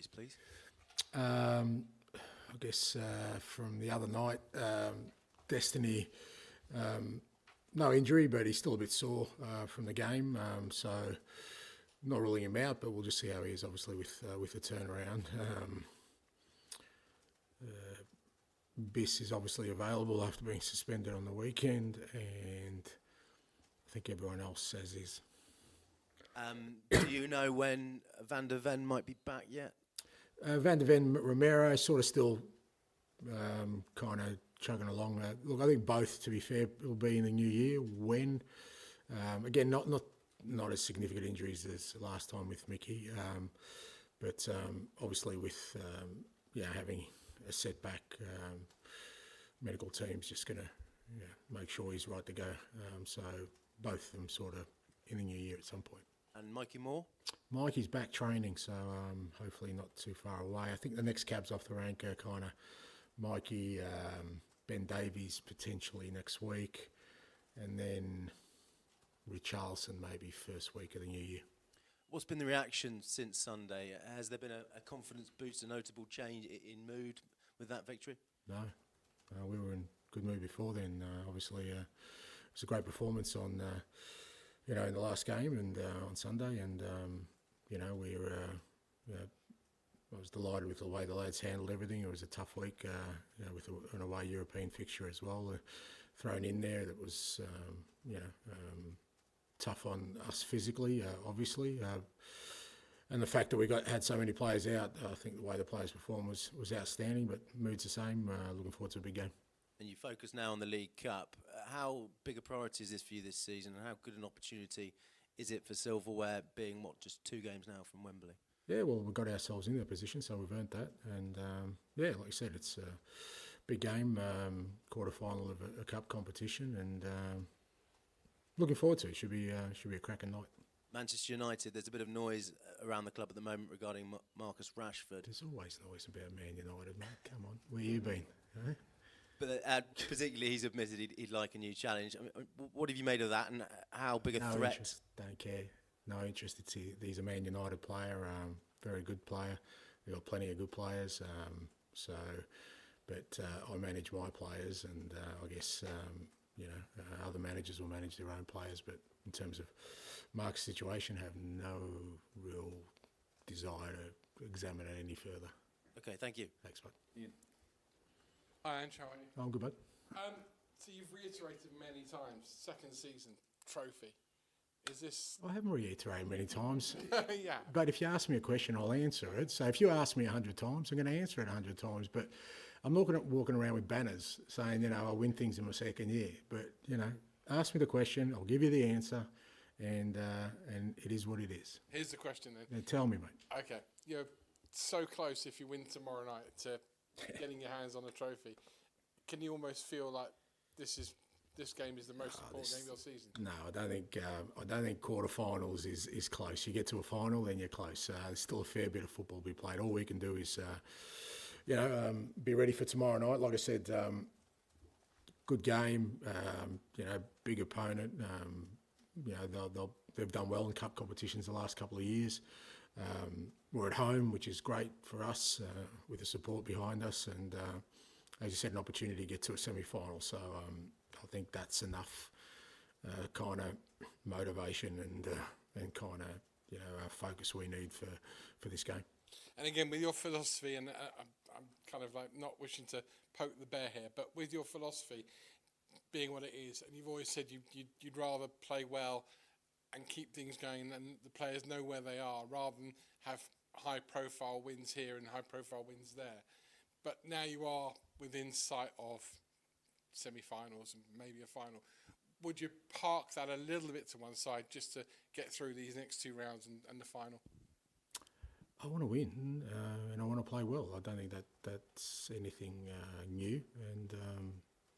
worries, please? I guess from the other night, Destiny, no injury, but he's still a bit sore from the game. So not ruling him out, but we'll just see how he is, obviously, with the turnaround. Biss is obviously available after being suspended on the weekend, and I think everyone else says is. Do you know when Van der Ven might be back yet? Van der Ven, Romero, sort of still kind of chugging along. Look, I think both, to be fair, will be in the new year. When, again, not as significant injuries as last time with Mickey, but obviously with having a setback, medical team's just going to make sure he's right to go. So both of them sort of in the new year at some point. And Mikey Moore? Mikey's back training, so hopefully not too far away. I think the next cab's off the rank are kind of Mikey, Ben Davies potentially next week, and then Richarlison maybe first week of the new year. What's been the reaction since Sunday? Has there been a confidence boost, a notable change in mood with that victory? No, we were in good mood before then. Obviously, it was a great performance on, in the last game and on Sunday, and I was delighted with the way the lads handled everything. It was a tough week, with an away European fixture as well thrown in there. That was, tough on us physically, obviously, and the fact that we had so many players out. I think the way the players performed was outstanding. But mood's the same. Looking forward to a big game. And you focus now on the League Cup. How big a priority is this for you this season, and how good an opportunity is it for silverware, being just 2 games now from Wembley? Yeah, well, we've got ourselves in that position, so we've earned that. And, like you said, it's a big game, quarter-final of a cup competition, and looking forward to it. Should be a cracking night. Manchester United, there's a bit of noise around the club at the moment regarding Marcus Rashford. There's always noise about Man United, mate. Come on, where you been? Eh? But particularly, he's admitted he'd like a new challenge. I mean, what have you made of that, and how big a threat? No interest, don't care. No interest. He's a Man United player, very good player. We've got plenty of good players. But I manage my players, and I guess other managers will manage their own players. But in terms of Mark's situation, have no real desire to examine it any further. Okay, thank you. Thanks, mate. Ian. Hi, Ange, how are you? I'm good, mate. So you've reiterated many times, second season, trophy. Is this... I haven't reiterated many times. Yeah. But if you ask me a question, I'll answer it. So if you ask me 100 times, I'm going to answer it 100 times. But I'm not going to walking around with banners saying, I'll win things in my second year. But, ask me the question, I'll give you the answer, and it is what it is. Here's the question then. Now tell me, mate. Okay. You're so close if you win tomorrow night to getting your hands on a trophy. Can you almost feel like this game is the most important game of your season? No, I don't think quarterfinals is close. You get to a final, then you're close. There's still a fair bit of football to be played. All we can do is, be ready for tomorrow night. Like I said, good game. Big opponent. They've done well in cup competitions the last couple of years. We're at home, which is great for us, with the support behind us, and as you said, an opportunity to get to a semi-final. So I think that's enough kind of motivation and kind of focus we need for this game. And again, with your philosophy, and I'm kind of like not wishing to poke the bear here, but with your philosophy being what it is, and you've always said you'd rather play well and keep things going and the players know where they are, rather than have high-profile wins here and high-profile wins there. But now you are within sight of semi-finals and maybe a final. Would you park that a little bit to one side just to get through these next 2 rounds and the final? I want to win, and I want to play well. I don't think that's anything new, and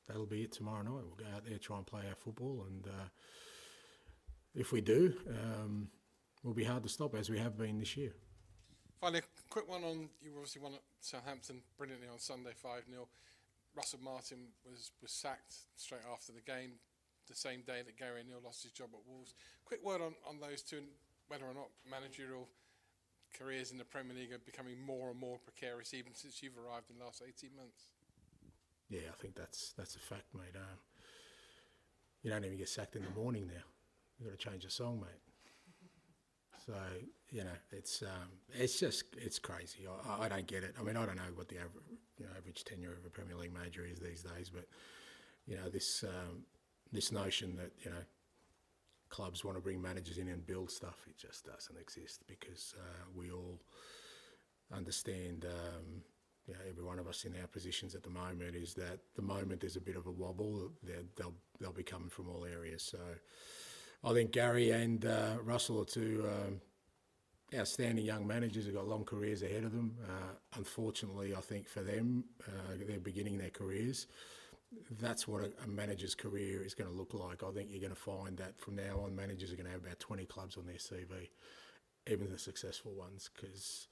that'll be it tomorrow night. We'll go out there, try and play our football, and if we do, we'll be hard to stop, as we have been this year. Finally, a quick one on, you obviously won at Southampton brilliantly on Sunday, 5-0. Russell Martin was sacked straight after the game, the same day that Gary O'Neill lost his job at Wolves. Quick word on those two, and whether or not managerial careers in the Premier League are becoming more and more precarious, even since you've arrived in the last 18 months. Yeah, I think that's a fact, mate. You don't even get sacked in the morning now. You've got to change the song, mate. So, it's crazy. I don't get it. I mean, I don't know what the average tenure of a Premier League manager is these days, but this notion that clubs want to bring managers in and build stuff, it just doesn't exist, because we all understand. Every one of us in our positions at the moment is that the moment there's a bit of a wobble, they'll be coming from all areas. So I think Gary and Russell are two outstanding young managers who've got long careers ahead of them. Unfortunately, I think for them, they're beginning their careers. That's what a manager's career is going to look like. I think you're going to find that from now on, managers are going to have about 20 clubs on their CV, even the successful ones, because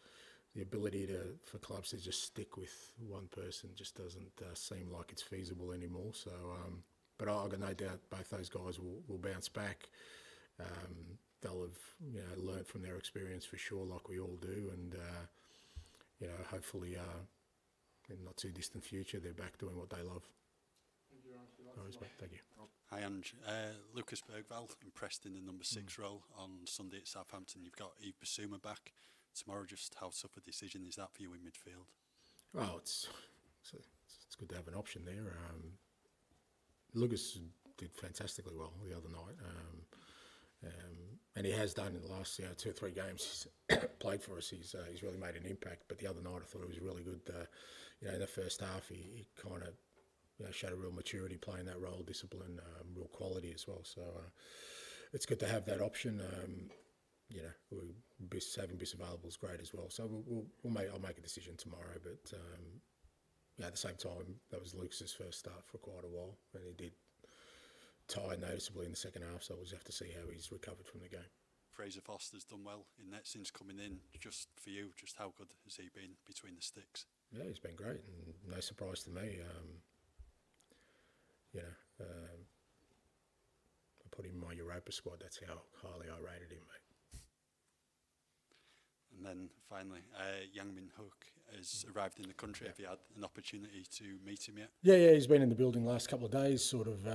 the ability for clubs to just stick with one person just doesn't seem like it's feasible anymore. So, but I've got no doubt both those guys will bounce back. They'll have learnt from their experience for sure, like we all do, and hopefully in the not too distant future they're back doing what they love. Thank you. Hi Ange. Lucas Bergvall impressed in the number 6 role on Sunday at Southampton. You've got Yves Bissouma back tomorrow. Just how tough a decision is that for you in midfield? Well, it's good to have an option there. Lucas did fantastically well the other night, and he has done in the last 2 or 3 games he's played for us. He's really made an impact. But the other night I thought it was really good. In the first half he kind of showed a real maturity playing that role, discipline, real quality as well. So it's good to have that option. Having Biss available is great as well. So I'll make a decision tomorrow. But at the same time, that was Lucas's first start for quite a while, and he did tire noticeably in the second half. So we'll just have to see how he's recovered from the game. Fraser Foster's done well in net since coming in. Just for you, just how good has he been between the sticks? Yeah, he's been great, and no surprise to me. I put him in my Europa squad. That's how highly I rated him, mate. And then finally, Yang Min Hook has arrived in the country. Have you had an opportunity to meet him yet? Yeah, he's been in the building the last couple of days, sort of,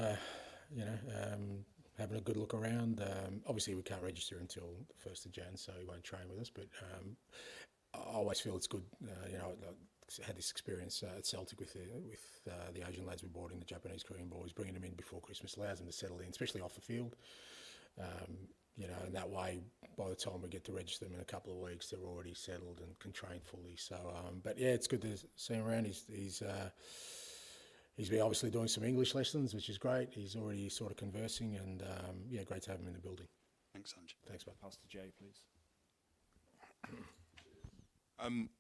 having a good look around. Obviously, we can't register until the 1st of Jan, so he won't train with us. But I always feel it's good. I had this experience at Celtic with the Asian lads we brought in, the Japanese Korean boys, bringing them in before Christmas allows them to settle in, especially off the field. And that way, by the time we get to register them in a couple of weeks, they're already settled and can train fully. So, but yeah, it's good to see him around. He's been obviously doing some English lessons, which is great. He's already sort of conversing, and great to have him in the building. Thanks, Ange. Thanks, mate. Pass to Jay, please.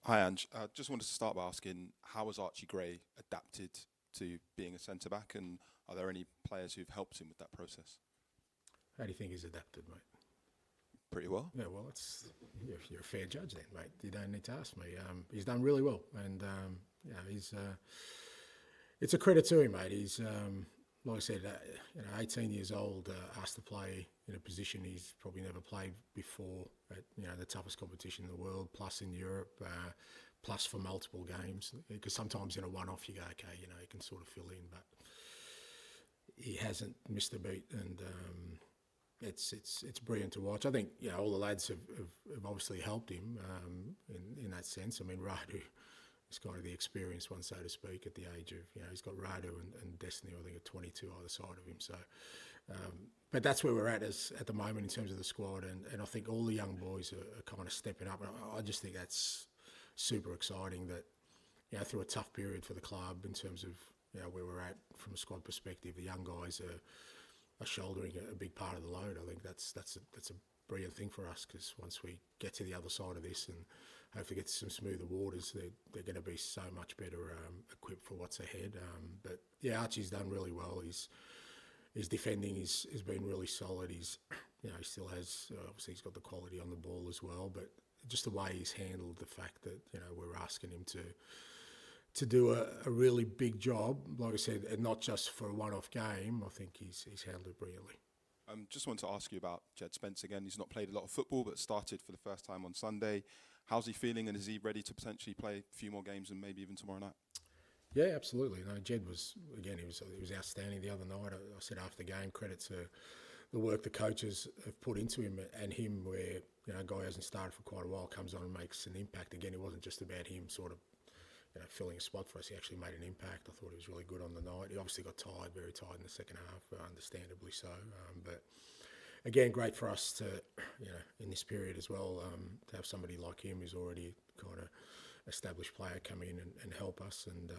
Hi, Ange. Just wanted to start by asking, how has Archie Gray adapted to being a centre-back, and are there any players who've helped him with that process? How do you think he's adapted, mate? Pretty well. Yeah, well, you're a fair judge then, mate. You don't need to ask me. He's done really well, and it's a credit to him, mate. He's like I said, 18 years old, asked to play in a position he's probably never played before at the toughest competition in the world, plus in Europe, plus for multiple games. Because sometimes in a one-off you go, okay, you can sort of fill in, but he hasn't missed a beat, and it's brilliant to watch. I think all the lads have obviously helped him in that sense. I mean, Radu is kind of the experienced one, so to speak, at the age of he's got Radu and Destiny, I think, at 22 either side of him. So, but that's where we're at at the moment in terms of the squad, and I think all the young boys are kind of stepping up. And I just think that's super exciting that through a tough period for the club in terms of where we're at from a squad perspective, the young guys are shouldering a big part of the load. I think that's a brilliant thing for us, because once we get to the other side of this and hopefully get to some smoother waters, they're going to be so much better equipped for what's ahead. But yeah, Archie's done really well. His defending has been really solid. He still has obviously he's got the quality on the ball as well, but just the way he's handled the fact that we're asking him to do a really big job, like I said, and not just for a one-off game. I think he's handled it brilliantly. Just wanted to ask you about Jed Spence again. He's not played a lot of football, but started for the first time on Sunday. How's he feeling, and is he ready to potentially play a few more games and maybe even tomorrow night? Yeah, absolutely. No, Jed was, again, he was outstanding the other night. I said after the game, credit to the work the coaches have put into him and him, where, you know, a guy who hasn't started for quite a while comes on and makes an impact. Again, it wasn't just about him sort of, you know, filling a spot for us. He actually made an impact. I thought he was really good on the night. He obviously got tired, very tired in the second half, understandably so. But again, great for us to, you know, in this period as well, to have somebody like him who's already kind of established player come in and help us. And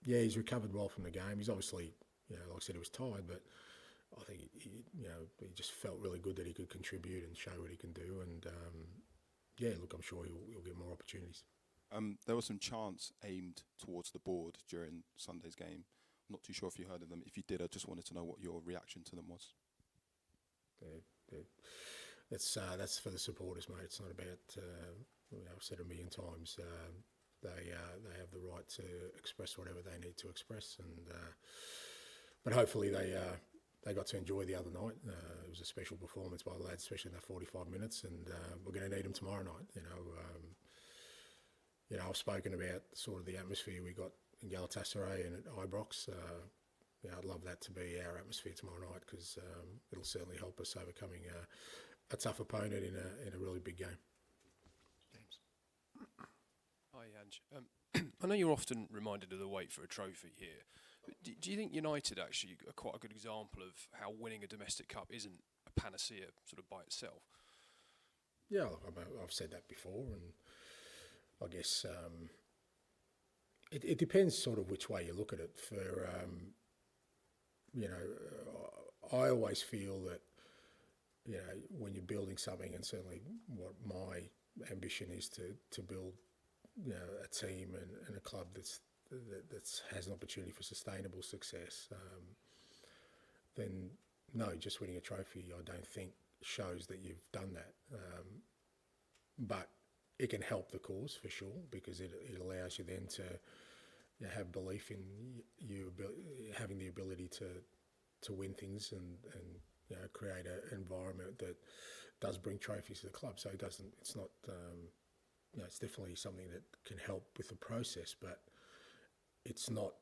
yeah, he's recovered well from the game. He's obviously, you know, like I said, he was tired, but I think you know, he just felt really good that he could contribute and show what he can do. And yeah, look, I'm sure he'll get more opportunities. There were some chants aimed towards the board during Sunday's game. I'm not too sure if you heard of them. If you did, I just wanted to know what your reaction to them was. That's for the supporters, mate. It's not about. You know, I've said it a million times. They have the right to express whatever they need to express, and but hopefully they got to enjoy the other night. It was a special performance by the lads, especially in that 45 minutes, and we're going to need them tomorrow night. You know, I've spoken about sort of the atmosphere we got in Galatasaray and at Ibrox. You know, I'd love that to be our atmosphere tomorrow night, because it'll certainly help us overcoming a tough opponent in a really big game. James. Hi, Ange. I know you're often reminded of the wait for a trophy here. Do you think United actually are quite a good example of how winning a domestic cup isn't a panacea sort of by itself? Yeah, I've said that before, and I guess it depends sort of which way you look at it. For you know, I always feel that, you know, when you're building something, and certainly what my ambition is to build, you know, a team and a club that has an opportunity for sustainable success, then no, just winning a trophy I don't think shows that you've done that. But it can help the cause for sure, because it allows you then to, you know, have belief in you having the ability to win things and you know, create an environment that does bring trophies to the club. So it's not, you know, it's definitely something that can help with the process, but it's not,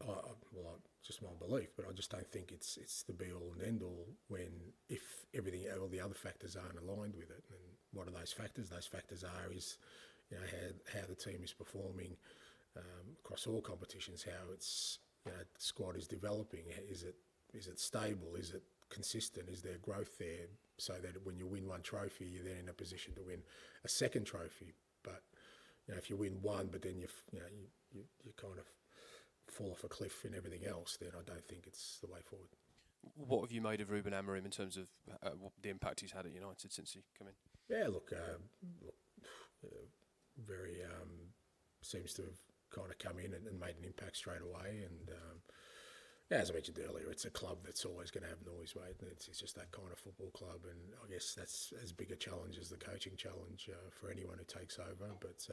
well, just my belief, but I just don't think it's the be all and end all when, if all the other factors aren't aligned with it. And what are those factors? Those factors is, you know, how the team is performing across all competitions, how its, you know, squad is developing. Is it stable? Is it consistent? Is there growth there, so that when you win one trophy, you're then in a position to win a second trophy? But, you know, if you win one, but then you kind of fall off a cliff in everything else, then I don't think it's the way forward. What have you made of Ruben Amorim in terms of the impact he's had at United since he come in? Yeah, look, very seems to have kind of come in and made an impact straight away. And as I mentioned earlier, it's a club that's always going to have noise, mate. It's just that kind of football club, and I guess that's as big a challenge as the coaching challenge for anyone who takes over. But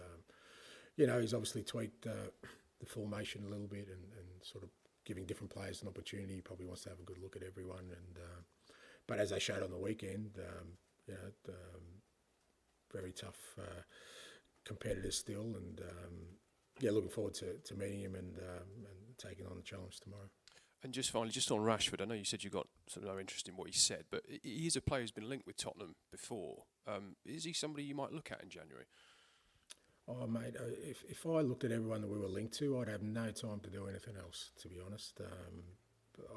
you know, he's obviously tweaked the formation a little bit and sort of giving different players an opportunity. He probably wants to have a good look at everyone. And but as they showed on the weekend, you know, very tough competitors still, and yeah, looking forward to meeting him and taking on the challenge tomorrow. And just finally, just on Rashford, I know you said you got sort of no interest in what he said, but he is a player who's been linked with Tottenham before. Is he somebody you might look at in January? Oh, mate, if I looked at everyone that we were linked to, I'd have no time to do anything else, to be honest.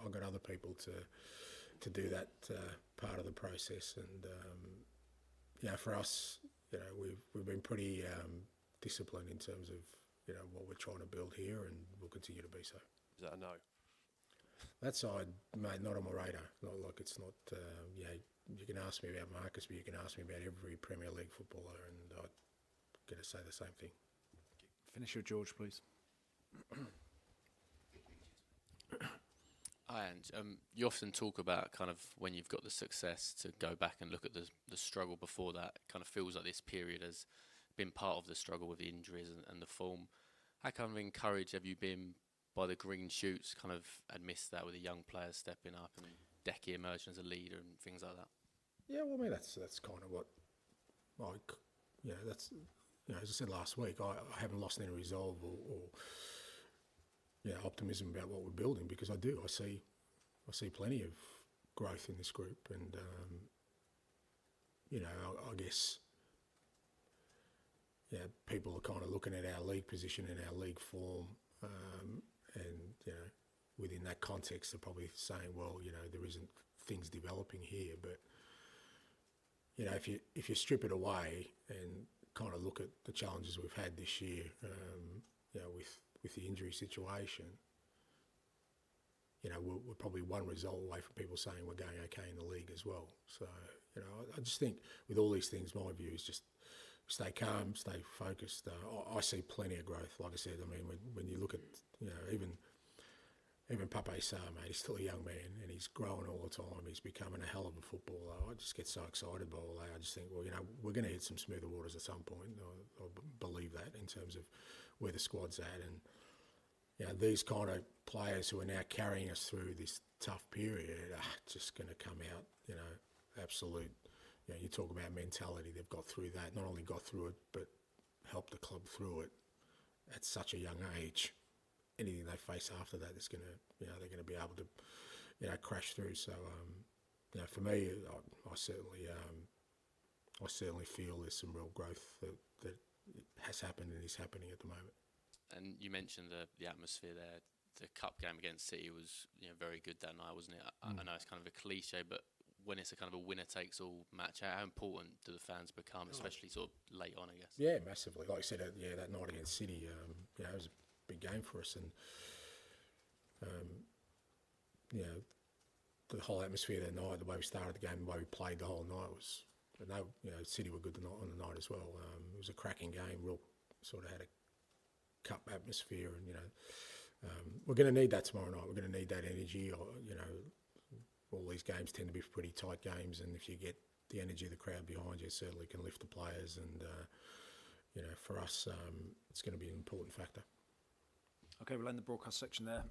I've got other people to do that part of the process. And, you know, for us, you know, we've been pretty disciplined in terms of, you know, what we're trying to build here, and we'll continue to be so. Is that a no? That side, mate, not on my radar. Not like it's not, you know, you can ask me about Marcus, but you can ask me about every Premier League footballer, and I'd going to say the same thing. Finish with George, please. Hi, Ange. You often talk about kind of when you've got the success to go back and look at the struggle before that. It kind of feels like this period has been part of the struggle with the injuries and the form. How kind of encouraged have you been by the green shoots kind of amidst that, with the young players stepping up and Decky emerging as a leader and things like that? Yeah, well, I mean, that's kind of what that's, as I said last week, I haven't lost any resolve or optimism about what we're building, because I do. I see plenty of growth in this group, and I guess people are kind of looking at our league position and our league form, and within that context, they're probably saying, well, there isn't things developing here, but if you strip it away and kind of look at the challenges we've had this year, with the injury situation, we're probably one result away from people saying we're going okay in the league as well. So, I just think with all these things, my view is just stay calm, stay focused. I see plenty of growth. Like I said, I mean, when you look at, even Pape Sarr, mate, he's still a young man and he's growing all the time. He's becoming a hell of a footballer. I just get so excited by all that. I just think, well, we're going to hit some smoother waters at some point. I believe that in terms of where the squad's at. And, these kind of players who are now carrying us through this tough period are just going to come out, absolute. You talk about mentality. They've got through that, not only got through it, but helped the club through it at such a young age. Anything they face after that is going to, they're going to be able to, crash through. So, for me, I certainly feel there's some real growth that has happened and is happening at the moment. And you mentioned the atmosphere there. The cup game against City was very good that night, wasn't it? I know it's kind of a cliche, but when it's a kind of a winner-takes-all match, how important do the fans become, especially sort of late on, I guess? Yeah, massively. Like I said, that night against City, it was a big game for us, and the whole atmosphere that night, the way we started the game, the way we played the whole night was, City were good on the night as well. It was a cracking game, real sort of had a cup atmosphere, and we're going to need that tomorrow night. We're going to need that energy. All these games tend to be pretty tight games, and if you get the energy of the crowd behind you, it certainly can lift the players. And for us, it's going to be an important factor. Okay, we'll end the broadcast section there.